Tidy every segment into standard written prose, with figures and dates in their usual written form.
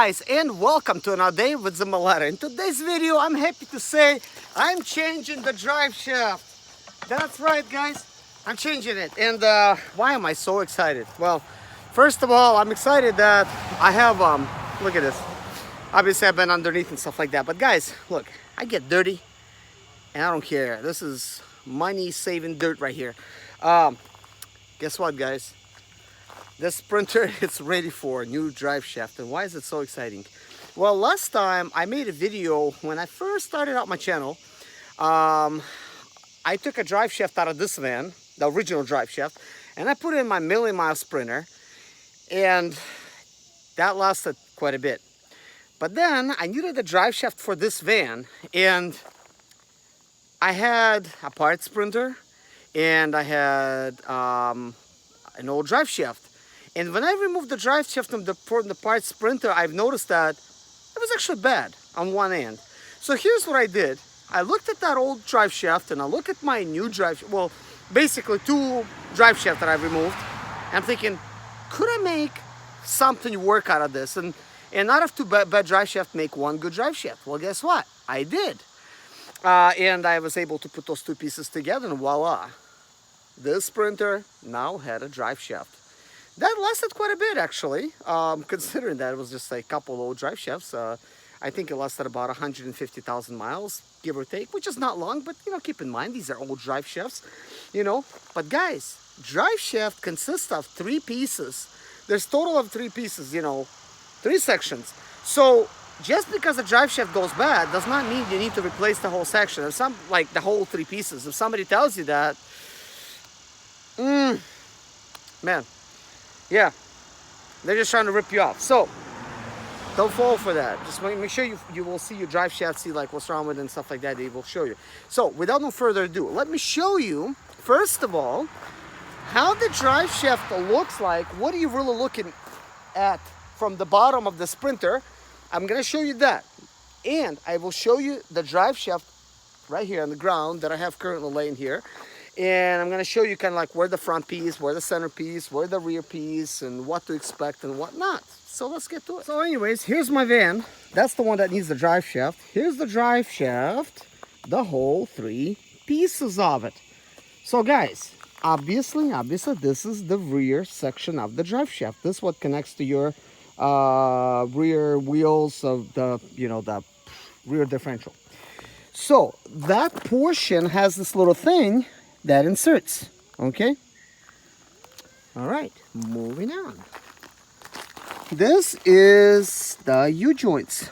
guys, and welcome to another day with Zimaleta. In today's video, I'm happy to say I'm changing the drive shaft. That's right, guys, I'm changing it. And why am I so excited? Well, first of all, I'm excited that I have look at this. Obviously I've been underneath and stuff like that, but guys, look, I get dirty and I don't care. This is money saving dirt right here. Guess what, guys? This Sprinter is ready for a new drive shaft. And why is it so exciting? Well, last time I made a video when I first started out my channel. I took a drive shaft out of this van, the original drive shaft, and I put it in my million-mile Sprinter, and that lasted quite a bit. But then I needed a drive shaft for this van, and I had a part Sprinter, and I had an old drive shaft. And when I removed the drive shaft from the part Sprinter, I've noticed that it was actually bad on one end. So here's what I did. I looked at that old drive shaft and I looked at my new drive, well, basically two drive shafts that I removed. And I'm thinking, could I make something work out of this? And out of two bad drive shafts, make one good drive shaft. Well, guess what? I did. And I was able to put those two pieces together and voila. This Sprinter now had a drive shaft. That lasted quite a bit, actually, considering that it was just a couple old drive shafts. I think it lasted about 150,000 miles, give or take, which is not long, but, you know, keep in mind, these are old drive shafts, you know. But, guys, drive shaft consists of three pieces. There's total of three pieces, you know, three sections. So, just because a drive shaft goes bad does not mean you need to replace the whole section. If like the whole three pieces. If somebody tells you that, man. Yeah, they're just trying to rip you off. So, don't fall for that. Just make sure you will see your drive shaft, see like what's wrong with it and stuff like that. They will show you. So, without no further ado, let me show you, first of all, how the drive shaft looks like. What are you really looking at from the bottom of the Sprinter? I'm going to show you that. And I will show you the drive shaft right here on the ground that I have currently laying here. And I'm going to show you kind of like where the front piece, where the center piece, where the rear piece, and what to expect and what not. So let's get to it. So anyways, here's my van. That's the one that needs the drive shaft. Here's the drive shaft, the whole three pieces of it. So guys, obviously, this is the rear section of the drive shaft. This is what connects to your rear wheels of the, you know, the rear differential. So that portion has this little thing that inserts, okay? All right, moving on. This is the U-joints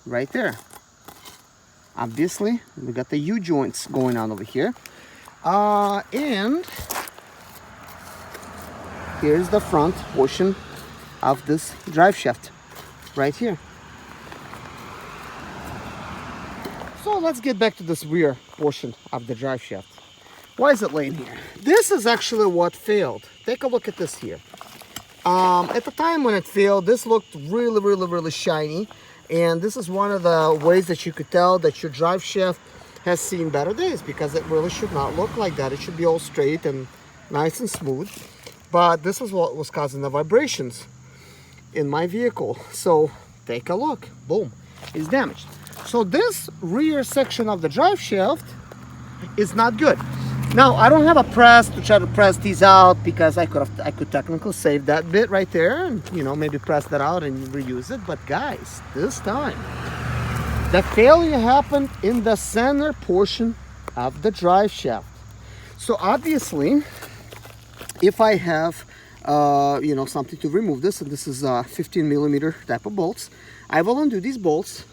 right there. Obviously, we got the U-joints going on over here. And here's the front portion of this drive shaft right here. So let's get back to this rear portion of the drive shaft. Why is it laying here? This is actually what failed. Take a look at this here. At the time when it failed, this looked really shiny. And this is one of the ways that you could tell that your drive shaft has seen better days, because it really should not look like that. It should be all straight and nice and smooth. But this is what was causing the vibrations in my vehicle. So take a look. Boom. It's damaged. So this rear section of the drive shaft is not good. Now, I don't have a press to try to press these out, because I could technically save that bit right there and, you know, maybe press that out and reuse it. But guys, this time the failure happened in the center portion of the drive shaft. So obviously, if I have you know, something to remove this, and this is 15mm type of bolts, I will undo these bolts,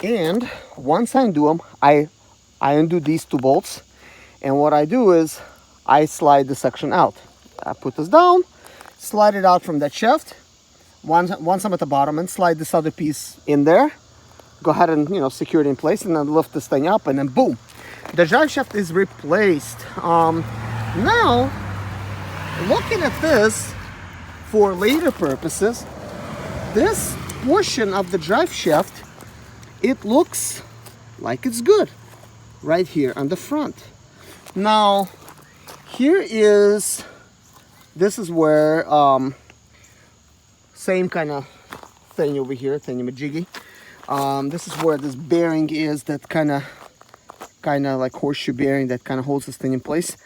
and once I undo them, I undo these two bolts. And what I do is I slide the section out. I put this down, slide it out from that shaft. Once I'm at the bottom, and slide this other piece in there. Go ahead and, you know, secure it in place, and then lift this thing up, and then boom, the drive shaft is replaced. Now, looking at this for later purposes, this portion of the drive shaft, it looks like it's good right here on the front. Now, this is where same kind of thing over here, thingy-majiggy. This is where this bearing is, that kind of like horseshoe bearing that kind of holds this thing in place.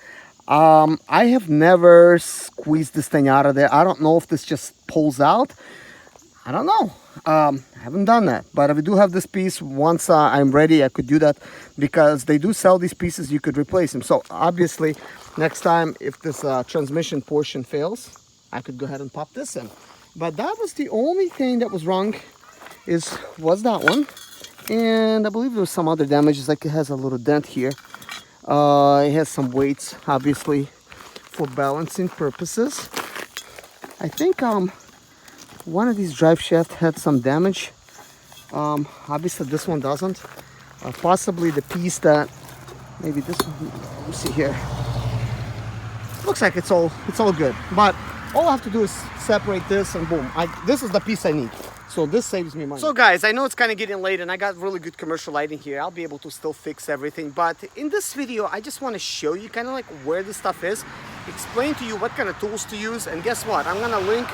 I have never squeezed this thing out of there. I don't know if this just pulls out. I don't know. I haven't done that, but if I do have this piece, once I'm ready, I could do that, because they do sell these pieces. You could replace them. So obviously next time, if this transmission portion fails, I could go ahead and pop this in. But that was the only thing that was wrong, was that one. And I believe there was some other damages, like it has a little dent here. It has some weights, obviously, for balancing purposes. I think one of these drive shafts had some damage. Obviously this one doesn't. Possibly the piece that, maybe this one, let me see here. Looks like it's all good. But all I have to do is separate this and boom. This is the piece I need. So this saves me money. So guys, I know it's kind of getting late and I got really good commercial lighting here. I'll be able to still fix everything. But in this video, I just want to show you kind of like where this stuff is. Explain to you what kind of tools to use. And guess what? I'm going to link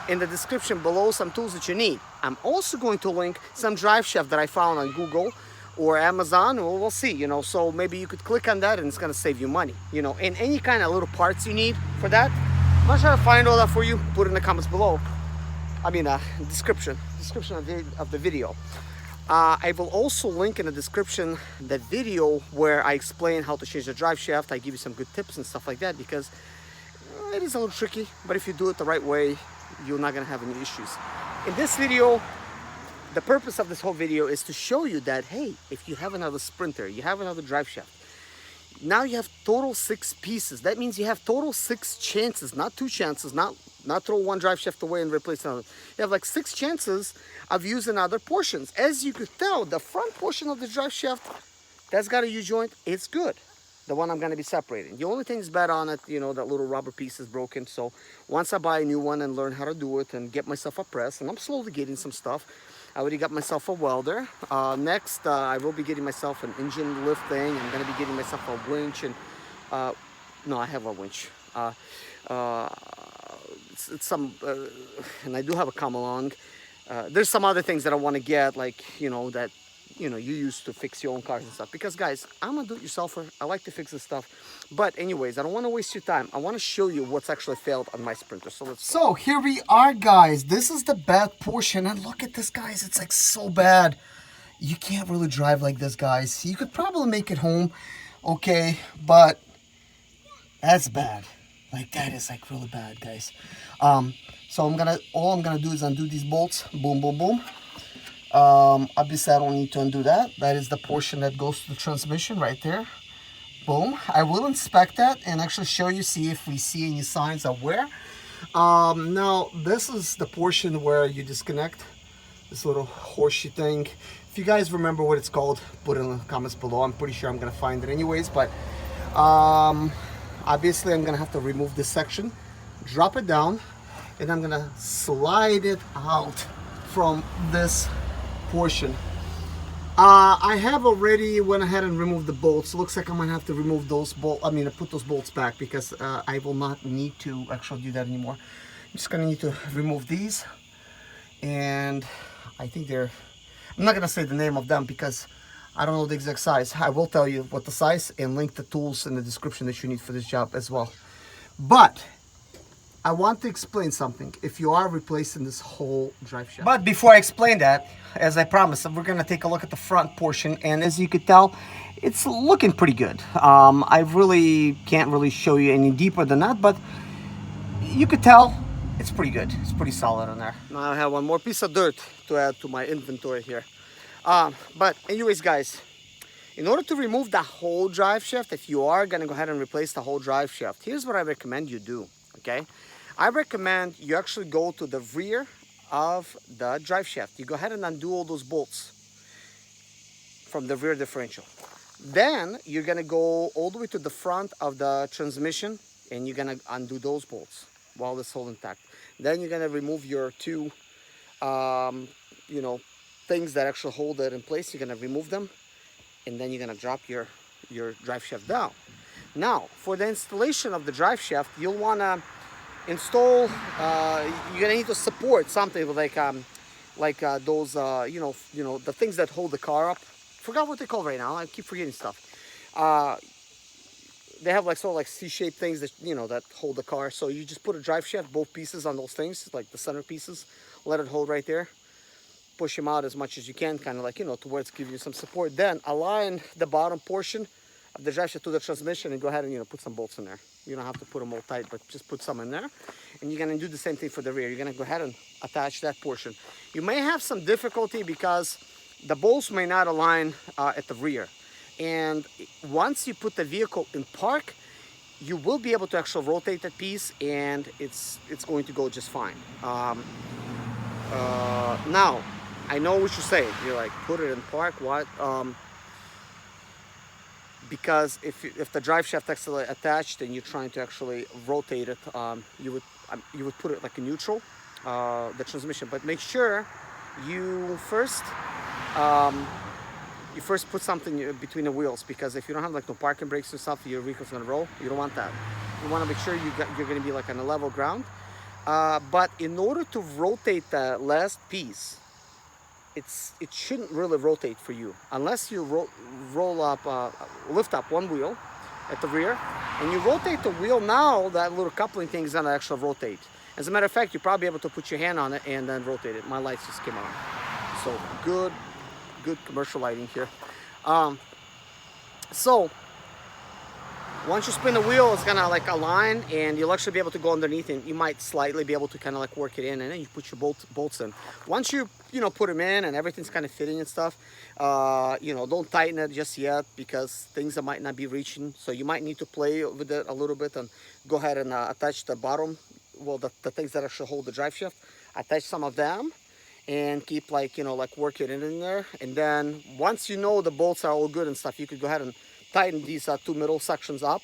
in the description below some tools that you need. I'm also going to link some drive shaft that I found on Google or Amazon, or we'll see, you know. So maybe you could click on that and it's going to save you money, you know. And any kind of little parts you need for that, I'm going to try to find all that for you. Put it in the comments below. I mean, description of the video. I will also link in the description the video where I explain how to change the drive shaft. I give you some good tips and stuff like that, because it is a little tricky, but if you do it the right way, you're not gonna have any issues. In this video, the purpose of this whole video is to show you that, hey, if you have another Sprinter, you have another drive shaft, now you have total 6 pieces. That means you have total 6 chances, not 2 chances, not throw one drive shaft away and replace another. You have like 6 chances of using other portions. As you could tell, the front portion of the drive shaft, that's got a U-joint, it's good. The one I'm gonna be separating. The only thing that's bad on it, you know, that little rubber piece is broken. So once I buy a new one and learn how to do it and get myself a press, and I'm slowly getting some stuff. I already got myself a welder. Next, I will be getting myself an engine lift thing. I'm gonna be getting myself a winch and, no, I have a winch. It's some, and I do have a come along. There's some other things that I want to get, like, you know, that, you know, you use to fix your own cars and stuff. Because guys, I'm a do-it-yourselfer. I like to fix this stuff. But anyways, I don't want to waste your time. I want to show you what's actually failed on my Sprinter. So here we are, guys. This is the bad portion, and look at this, guys. It's like so bad. You can't really drive like this, guys. You could probably make it home, okay, but that's bad. Like, that is like really bad, guys. So all I'm gonna do is undo these bolts. Boom, boom, boom. Obviously I don't need to undo that. That is the portion that goes to the transmission right there. Boom. I will inspect that and actually show you, see if we see any signs of wear. Now this is the portion where you disconnect this little horseshoe thing. If you guys remember what it's called, put it in the comments below. I'm pretty sure I'm gonna find it anyways, but obviously I'm gonna have to remove this section, drop it down, and I'm gonna slide it out from this portion. I have already went ahead and removed the bolts. It looks like I'm gonna have to remove those bolts. I mean, put those bolts back, because I will not need to actually do that anymore. I'm just gonna need to remove these, and I think I'm not gonna say the name of them because I don't know the exact size. I will tell you what the size and link the tools in the description that you need for this job as well. But I want to explain something if you are replacing this whole drive shaft. But before I explain that, as I promised, we're going to take a look at the front portion, and as you could tell, it's looking pretty good. I really can't really show you any deeper than that, but you could tell it's pretty good. It's pretty solid on there. Now I have one more piece of dirt to add to my inventory here. But anyways, guys, in order to remove the whole drive shaft, if you are going to go ahead and replace the whole drive shaft, here's what I recommend you do, okay? I recommend you actually go to the rear of the drive shaft. You go ahead and undo all those bolts from the rear differential. Then you're going to go all the way to the front of the transmission, and you're going to undo those bolts while it's still intact. Then you're going to remove your two, you know, things that actually hold it in place. You're going to remove them, and then you're going to drop your drive shaft down. Now, for the installation of the drive shaft, you'll want to install, you're going to need to support something with like like those the things that hold the car up. Forgot what they call right now. I keep forgetting stuff. They have like sort of like C-shaped things that that hold the car. So you just put a drive shaft, both pieces on those things, like the center pieces. Let it hold right there. Push them out as much as you can, kind of like towards give you some support. Then align the bottom portion of the drive shaft to the transmission and go ahead and put some bolts in there. You don't have to put them all tight, but just put some in there. And you're gonna do the same thing for the rear. You're gonna go ahead and attach that portion. You may have some difficulty because the bolts may not align at the rear. And once you put the vehicle in park, you will be able to actually rotate that piece, and it's going to go just fine. Now, I know what you're saying. You're like, put it in park. What? Because if the drive shaft actually attached and you're trying to actually rotate it, you would put it like a neutral, the transmission. But make sure you first put something between the wheels, because if you don't have like no parking brakes and stuff, your vehicle's gonna roll. You don't want that. You want to make sure you're gonna be like on a level ground. But in order to rotate the last piece, it shouldn't really rotate for you unless you lift up one wheel at the rear and you rotate the wheel. Now that little coupling thing is gonna actually rotate. As a matter of fact, you're probably able to put your hand on it and then rotate it. My lights just came on. So good commercial lighting here. So once you spin the wheel, it's gonna like align and you'll actually be able to go underneath, and you might slightly be able to kind of like work it in, and then you put your bolts in. Once you put them in and everything's kind of fitting and stuff, don't tighten it just yet, because things that might not be reaching. So you might need to play with it a little bit and go ahead and attach the bottom, well, the things that actually hold the drive shaft, attach some of them and keep like working it in there. And then once the bolts are all good and stuff, you could go ahead and tighten these two middle sections up,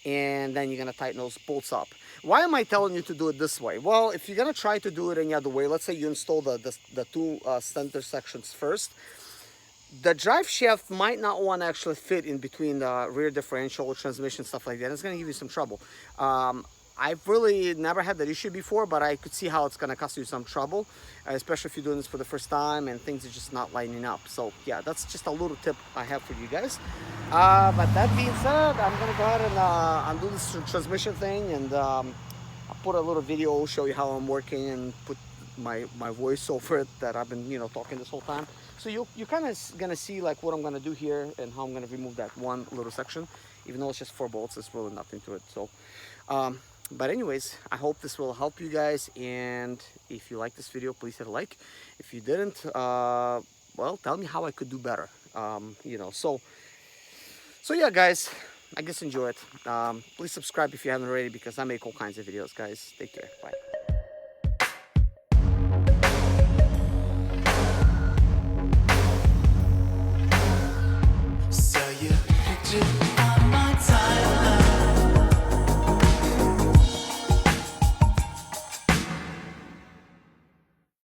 and then you're gonna tighten those bolts up. Why am I telling you to do it this way? Well, if you're gonna try to do it any other way, let's say you install the two center sections first, the drive shaft might not want to actually fit in between the rear differential, transmission, stuff like that. It's gonna give you some trouble. I've really never had that issue before, but I could see how it's going to cause you some trouble, especially if you're doing this for the first time and things are just not lining up. So yeah, that's just a little tip I have for you guys. But that being said, I'm going to go ahead and undo this transmission thing, and I'll put a little video, show you how I'm working, and put my voice over it that I've been talking this whole time. So you're kind of going to see like what I'm going to do here and how I'm going to remove that one little section. Even though it's just 4 bolts, there's really nothing to it. So but anyways, I hope this will help you guys, and if you like this video, please hit a like. If you didn't, well, tell me how I could do better. So yeah, guys, I guess enjoy it. Please subscribe if you haven't already, because I make all kinds of videos, guys. Take care. Bye.